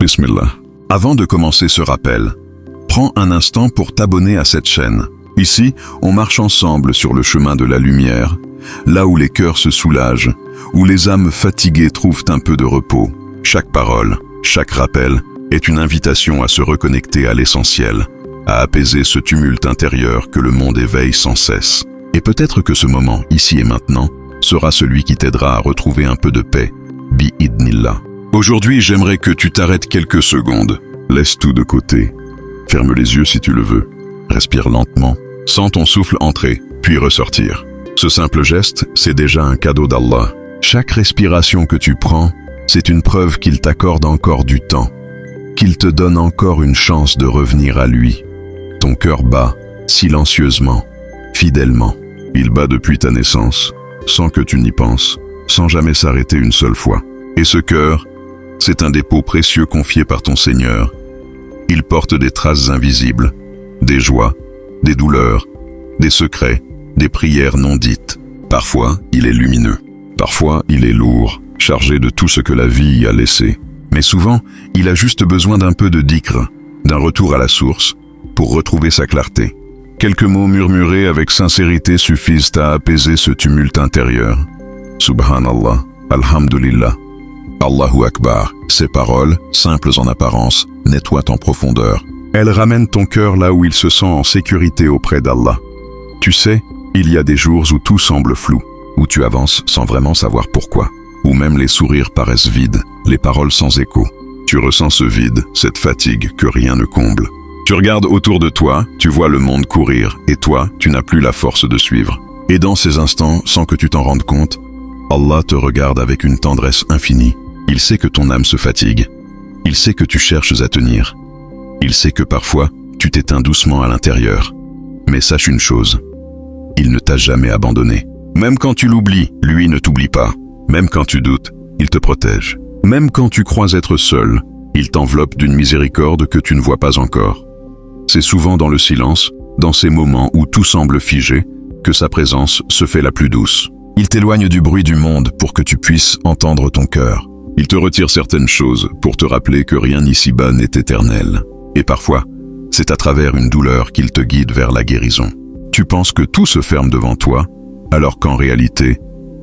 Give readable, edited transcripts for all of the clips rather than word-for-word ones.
Bismillah. Avant de commencer ce rappel, prends un instant pour t'abonner à cette chaîne. Ici, on marche ensemble sur le chemin de la lumière, là où les cœurs se soulagent, où les âmes fatiguées trouvent un peu de repos. Chaque parole, chaque rappel est une invitation à se reconnecter à l'essentiel, à apaiser ce tumulte intérieur que le monde éveille sans cesse. Et peut-être que ce moment, ici et maintenant, sera celui qui t'aidera à retrouver un peu de paix. Bi-idnillah. Aujourd'hui, j'aimerais que tu t'arrêtes quelques secondes. Laisse tout de côté. Ferme les yeux si tu le veux. Respire lentement. Sens ton souffle entrer, puis ressortir. Ce simple geste, c'est déjà un cadeau d'Allah. Chaque respiration que tu prends, c'est une preuve qu'il t'accorde encore du temps, qu'il te donne encore une chance de revenir à lui. Ton cœur bat, silencieusement, fidèlement. Il bat depuis ta naissance, sans que tu n'y penses, sans jamais s'arrêter une seule fois. Et ce cœur, c'est un dépôt précieux confié par ton Seigneur. Il porte des traces invisibles, des joies, des douleurs, des secrets, des prières non dites. Parfois, il est lumineux. Parfois, il est lourd, chargé de tout ce que la vie y a laissé. Mais souvent, il a juste besoin d'un peu de dhikr, d'un retour à la source, pour retrouver sa clarté. Quelques mots murmurés avec sincérité suffisent à apaiser ce tumulte intérieur. Subhanallah, Alhamdulillah, Allahu Akbar. Ces paroles, simples en apparence, nettoient en profondeur. Elles ramènent ton cœur là où il se sent en sécurité auprès d'Allah. Tu sais, il y a des jours où tout semble flou, où tu avances sans vraiment savoir pourquoi, où même les sourires paraissent vides, les paroles sans écho. Tu ressens ce vide, cette fatigue que rien ne comble. Tu regardes autour de toi, tu vois le monde courir, et toi, tu n'as plus la force de suivre. Et dans ces instants, sans que tu t'en rendes compte, Allah te regarde avec une tendresse infinie. Il sait que ton âme se fatigue. Il sait que tu cherches à tenir. Il sait que parfois, tu t'éteins doucement à l'intérieur. Mais sache une chose, il ne t'a jamais abandonné. Même quand tu l'oublies, lui ne t'oublie pas. Même quand tu doutes, il te protège. Même quand tu crois être seul, il t'enveloppe d'une miséricorde que tu ne vois pas encore. C'est souvent dans le silence, dans ces moments où tout semble figé, que sa présence se fait la plus douce. Il t'éloigne du bruit du monde pour que tu puisses entendre ton cœur. Il te retire certaines choses pour te rappeler que rien ici-bas n'est éternel. Et parfois, c'est à travers une douleur qu'il te guide vers la guérison. Tu penses que tout se ferme devant toi, alors qu'en réalité,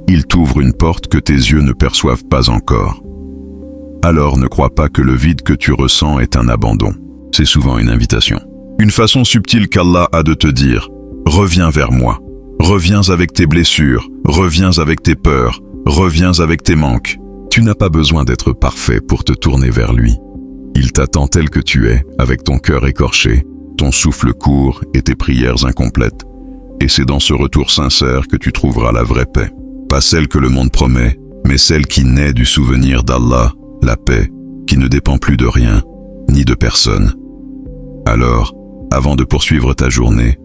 il t'ouvre une porte que tes yeux ne perçoivent pas encore. Alors ne crois pas que le vide que tu ressens est un abandon. C'est souvent une invitation. Une façon subtile qu'Allah a de te dire « Reviens vers moi. Reviens avec tes blessures. Reviens avec tes peurs. Reviens avec tes manques. » Tu n'as pas besoin d'être parfait pour te tourner vers lui. Il t'attend tel que tu es, avec ton cœur écorché, ton souffle court et tes prières incomplètes. Et c'est dans ce retour sincère que tu trouveras la vraie paix. Pas celle que le monde promet, mais celle qui naît du souvenir d'Allah, la paix, qui ne dépend plus de rien, ni de personne. Alors, avant de poursuivre ta journée,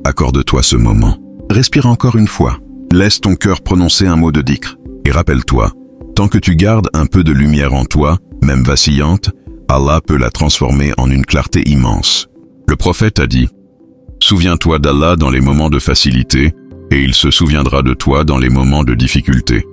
accorde-toi ce moment. Respire encore une fois. Laisse ton cœur prononcer un mot de dhikr. Et rappelle-toi, tant que tu gardes un peu de lumière en toi, même vacillante, Allah peut la transformer en une clarté immense. Le prophète a dit « Souviens-toi d'Allah dans les moments de facilité, et il se souviendra de toi dans les moments de difficulté. »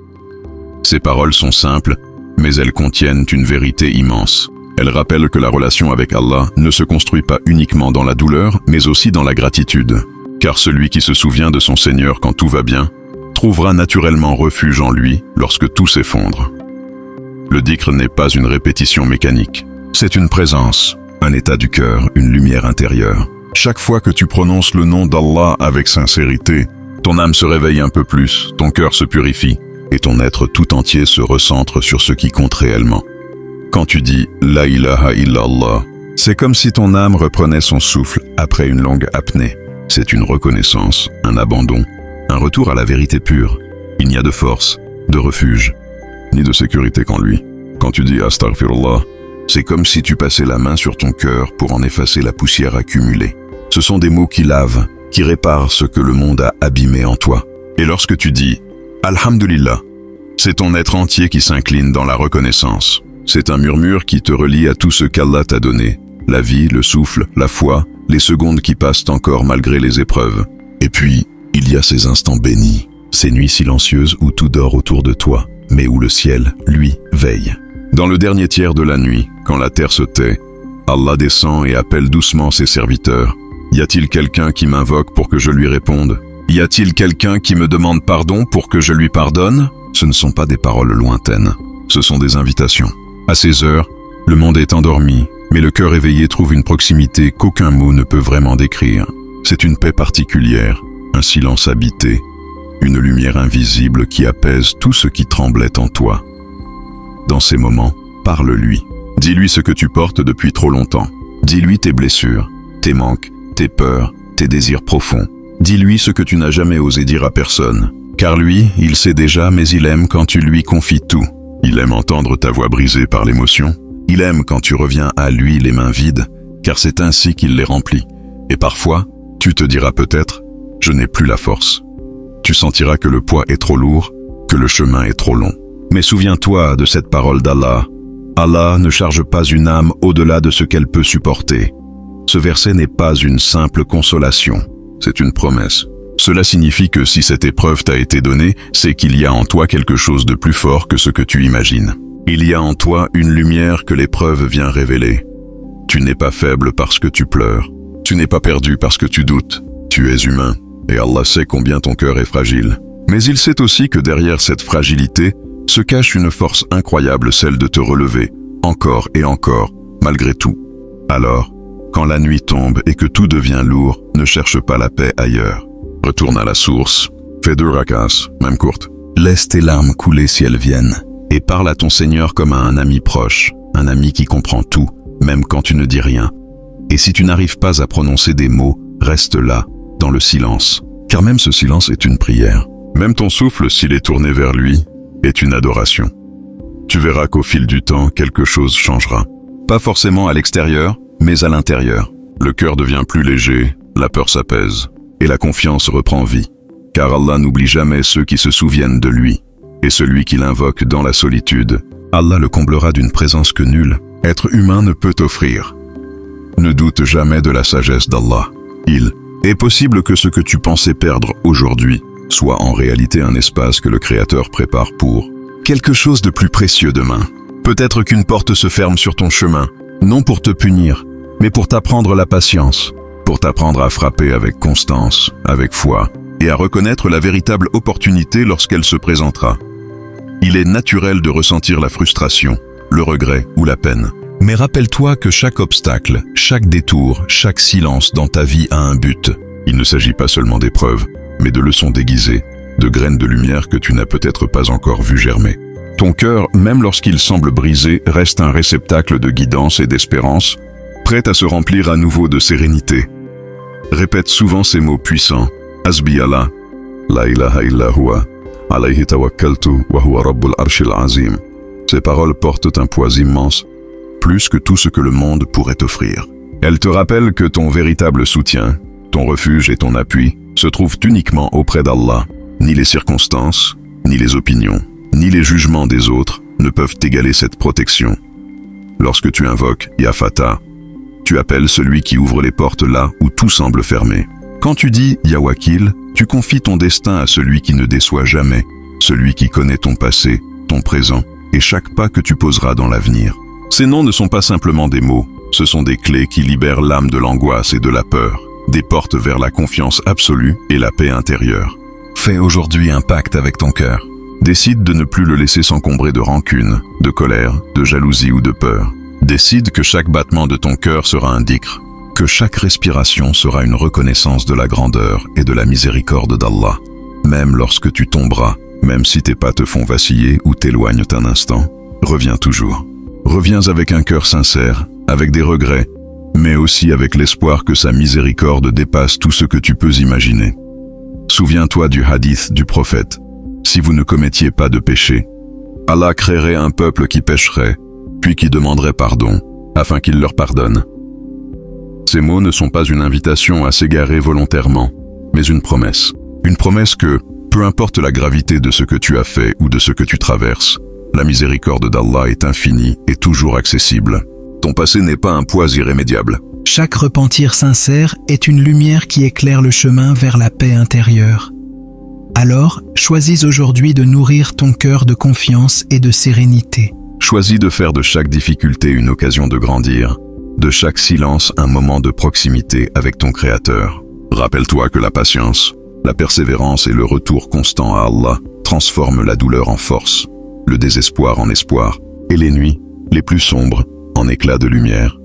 Ces paroles sont simples, mais elles contiennent une vérité immense. Elles rappellent que la relation avec Allah ne se construit pas uniquement dans la douleur, mais aussi dans la gratitude. Car celui qui se souvient de son Seigneur quand tout va bien, trouvera naturellement refuge en lui lorsque tout s'effondre. Le dhikr n'est pas une répétition mécanique. C'est une présence, un état du cœur, une lumière intérieure. Chaque fois que tu prononces le nom d'Allah avec sincérité, ton âme se réveille un peu plus, ton cœur se purifie, et ton être tout entier se recentre sur ce qui compte réellement. Quand tu dis « La ilaha illallah », c'est comme si ton âme reprenait son souffle après une longue apnée. C'est une reconnaissance, un abandon, un retour à la vérité pure. Il n'y a de force, de refuge, ni de sécurité qu'en lui. Quand tu dis « Astaghfirullah », c'est comme si tu passais la main sur ton cœur pour en effacer la poussière accumulée. Ce sont des mots qui lavent, qui réparent ce que le monde a abîmé en toi. Et lorsque tu dis « Alhamdulillah », c'est ton être entier qui s'incline dans la reconnaissance. C'est un murmure qui te relie à tout ce qu'Allah t'a donné. La vie, le souffle, la foi, les secondes qui passent encore malgré les épreuves. Et puis, il y a ces instants bénis, ces nuits silencieuses où tout dort autour de toi, mais où le ciel, lui, veille. Dans le dernier tiers de la nuit, quand la terre se tait, Allah descend et appelle doucement ses serviteurs. Y a-t-il quelqu'un qui m'invoque pour que je lui réponde? Y a-t-il quelqu'un qui me demande pardon pour que je lui pardonne? Ce ne sont pas des paroles lointaines, ce sont des invitations. À ces heures, le monde est endormi, mais le cœur éveillé trouve une proximité qu'aucun mot ne peut vraiment décrire. C'est une paix particulière, un silence habité, une lumière invisible qui apaise tout ce qui tremblait en toi. Dans ces moments, parle-lui. Dis-lui ce que tu portes depuis trop longtemps. Dis-lui tes blessures, tes manques, tes peurs, tes désirs profonds. Dis-lui ce que tu n'as jamais osé dire à personne. Car lui, il sait déjà, mais il aime quand tu lui confies tout. Il aime entendre ta voix brisée par l'émotion. Il aime quand tu reviens à lui les mains vides, car c'est ainsi qu'il les remplit. Et parfois, tu te diras peut-être, je n'ai plus la force. Tu sentiras que le poids est trop lourd, que le chemin est trop long. Mais souviens-toi de cette parole d'Allah. Allah ne charge pas une âme au-delà de ce qu'elle peut supporter. Ce verset n'est pas une simple consolation, c'est une promesse. Cela signifie que si cette épreuve t'a été donnée, c'est qu'il y a en toi quelque chose de plus fort que ce que tu imagines. Il y a en toi une lumière que l'épreuve vient révéler. Tu n'es pas faible parce que tu pleures. Tu n'es pas perdu parce que tu doutes. Tu es humain, et Allah sait combien ton cœur est fragile. Mais il sait aussi que derrière cette fragilité se cache une force incroyable, celle de te relever, encore et encore, malgré tout. Alors, quand la nuit tombe et que tout devient lourd, ne cherche pas la paix ailleurs. Retourne à la source, fais 2 rakas, même courtes. Laisse tes larmes couler si elles viennent, et parle à ton Seigneur comme à un ami proche, un ami qui comprend tout, même quand tu ne dis rien. Et si tu n'arrives pas à prononcer des mots, reste là, dans le silence, car même ce silence est une prière. Même ton souffle, s'il est tourné vers lui, est une adoration. Tu verras qu'au fil du temps, quelque chose changera. Pas forcément à l'extérieur, mais à l'intérieur. Le cœur devient plus léger, la peur s'apaise, et la confiance reprend vie. Car Allah n'oublie jamais ceux qui se souviennent de lui. Et celui qui l'invoque dans la solitude, Allah le comblera d'une présence que nul être humain ne peut offrir. Ne doute jamais de la sagesse d'Allah. Il est possible que ce que tu pensais perdre aujourd'hui soit en réalité un espace que le Créateur prépare pour quelque chose de plus précieux demain. Peut-être qu'une porte se ferme sur ton chemin, non pour te punir, mais pour t'apprendre la patience, pour t'apprendre à frapper avec constance, avec foi, et à reconnaître la véritable opportunité lorsqu'elle se présentera. Il est naturel de ressentir la frustration, le regret ou la peine. Mais rappelle-toi que chaque obstacle, chaque détour, chaque silence dans ta vie a un but. Il ne s'agit pas seulement d'épreuves, mais de leçons déguisées, de graines de lumière que tu n'as peut-être pas encore vues germer. Ton cœur, même lorsqu'il semble brisé, reste un réceptacle de guidance et d'espérance, prêt à se remplir à nouveau de sérénité. Répète souvent ces mots puissants. Hasbi Allah, la ilaha illa huwa, alayhi tawakkaltu wa huwa rabbul arshil azim. Ces paroles portent un poids immense, plus que tout ce que le monde pourrait t'offrir. Elles te rappellent que ton véritable soutien, ton refuge et ton appui se trouvent uniquement auprès d'Allah. Ni les circonstances, ni les opinions, ni les jugements des autres ne peuvent égaler cette protection. Lorsque tu invoques Ya Fatah, tu appelles celui qui ouvre les portes là où tout semble fermé. Quand tu dis Ya Wakil, tu confies ton destin à celui qui ne déçoit jamais, celui qui connaît ton passé, ton présent et chaque pas que tu poseras dans l'avenir. Ces noms ne sont pas simplement des mots, ce sont des clés qui libèrent l'âme de l'angoisse et de la peur, des portes vers la confiance absolue et la paix intérieure. Fais aujourd'hui un pacte avec ton cœur. Décide de ne plus le laisser s'encombrer de rancune, de colère, de jalousie ou de peur. Décide que chaque battement de ton cœur sera un dhikr, que chaque respiration sera une reconnaissance de la grandeur et de la miséricorde d'Allah. Même lorsque tu tomberas, même si tes pas te font vaciller ou t'éloignent un instant, reviens toujours. Reviens avec un cœur sincère, avec des regrets, mais aussi avec l'espoir que sa miséricorde dépasse tout ce que tu peux imaginer. Souviens-toi du hadith du prophète. Si vous ne commettiez pas de péché, Allah créerait un peuple qui pécherait, puis qui demanderait pardon, afin qu'il leur pardonne. Ces mots ne sont pas une invitation à s'égarer volontairement, mais une promesse. Une promesse que, peu importe la gravité de ce que tu as fait ou de ce que tu traverses, la miséricorde d'Allah est infinie et toujours accessible. Ton passé n'est pas un poids irrémédiable. Chaque repentir sincère est une lumière qui éclaire le chemin vers la paix intérieure. Alors, choisis aujourd'hui de nourrir ton cœur de confiance et de sérénité. Choisis de faire de chaque difficulté une occasion de grandir, de chaque silence un moment de proximité avec ton Créateur. Rappelle-toi que la patience, la persévérance et le retour constant à Allah transforment la douleur en force, le désespoir en espoir, et les nuits, les plus sombres, en éclats de lumière.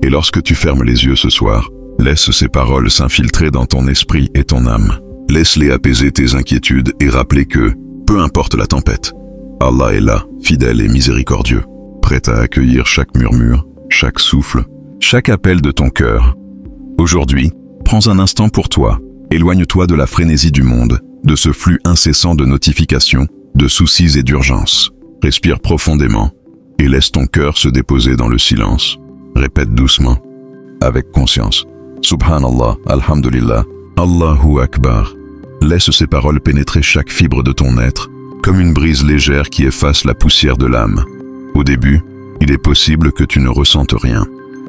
Et lorsque tu fermes les yeux ce soir, laisse ces paroles s'infiltrer dans ton esprit et ton âme. Laisse-les apaiser tes inquiétudes et rappeler que, peu importe la tempête, Allah est là, fidèle et miséricordieux, prêt à accueillir chaque murmure, chaque souffle, chaque appel de ton cœur. Aujourd'hui, prends un instant pour toi, éloigne-toi de la frénésie du monde, de ce flux incessant de notifications, de soucis et d'urgences. Respire profondément et laisse ton cœur se déposer dans le silence. Répète doucement, avec conscience. Subhanallah, Alhamdulillah, Allahu Akbar. Laisse ces paroles pénétrer chaque fibre de ton être, comme une brise légère qui efface la poussière de l'âme. Au début, il est possible que tu ne ressentes rien.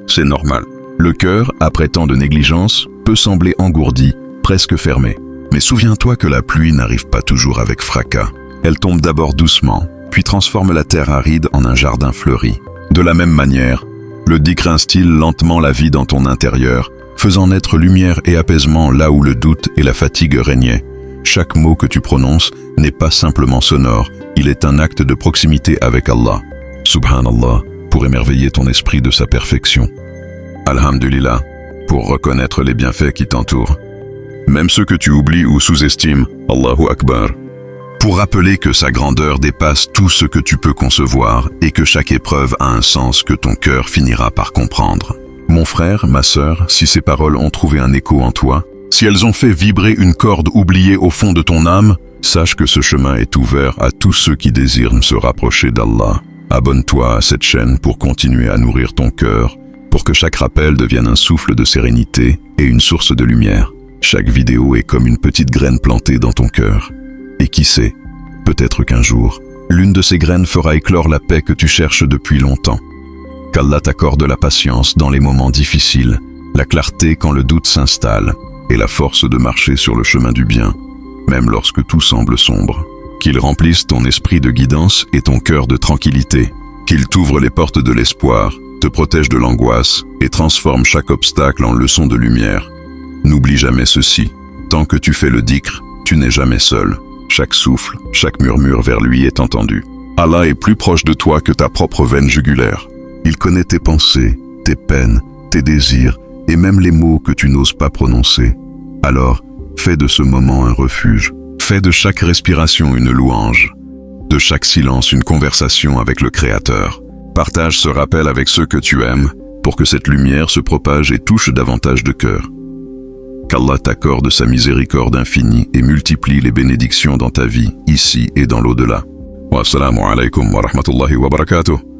C'est normal. Le cœur, après tant de négligence, peut sembler engourdi, presque fermé. Mais souviens-toi que la pluie n'arrive pas toujours avec fracas. Elle tombe d'abord doucement, puis transforme la terre aride en un jardin fleuri. De la même manière, le dhikr instille lentement la vie dans ton intérieur, faisant naître lumière et apaisement là où le doute et la fatigue régnaient. Chaque mot que tu prononces n'est pas simplement sonore, il est un acte de proximité avec Allah. Subhanallah, pour émerveiller ton esprit de sa perfection. Alhamdulillah, pour reconnaître les bienfaits qui t'entourent. Même ceux que tu oublies ou sous-estimes, Allahu Akbar. Pour rappeler que sa grandeur dépasse tout ce que tu peux concevoir et que chaque épreuve a un sens que ton cœur finira par comprendre. Mon frère, ma sœur, si ces paroles ont trouvé un écho en toi, si elles ont fait vibrer une corde oubliée au fond de ton âme, sache que ce chemin est ouvert à tous ceux qui désirent se rapprocher d'Allah. Abonne-toi à cette chaîne pour continuer à nourrir ton cœur, pour que chaque rappel devienne un souffle de sérénité et une source de lumière. Chaque vidéo est comme une petite graine plantée dans ton cœur. Et qui sait, peut-être qu'un jour, l'une de ces graines fera éclore la paix que tu cherches depuis longtemps. Qu'Allah t'accorde la patience dans les moments difficiles, la clarté quand le doute s'installe, et la force de marcher sur le chemin du bien, même lorsque tout semble sombre. Qu'il remplisse ton esprit de guidance et ton cœur de tranquillité. Qu'il t'ouvre les portes de l'espoir, te protège de l'angoisse et transforme chaque obstacle en leçon de lumière. N'oublie jamais ceci, tant que tu fais le dhikr, tu n'es jamais seul. Chaque souffle, chaque murmure vers lui est entendu. Allah est plus proche de toi que ta propre veine jugulaire. Il connaît tes pensées, tes peines, tes désirs et même les mots que tu n'oses pas prononcer. Alors, fais de ce moment un refuge. Fais de chaque respiration une louange. De chaque silence une conversation avec le Créateur. Partage ce rappel avec ceux que tu aimes pour que cette lumière se propage et touche davantage de cœurs. Qu'Allah t'accorde sa miséricorde infinie et multiplie les bénédictions dans ta vie, ici et dans l'au-delà. Wassalamu alaikum wa rahmatullahi wa barakatuh.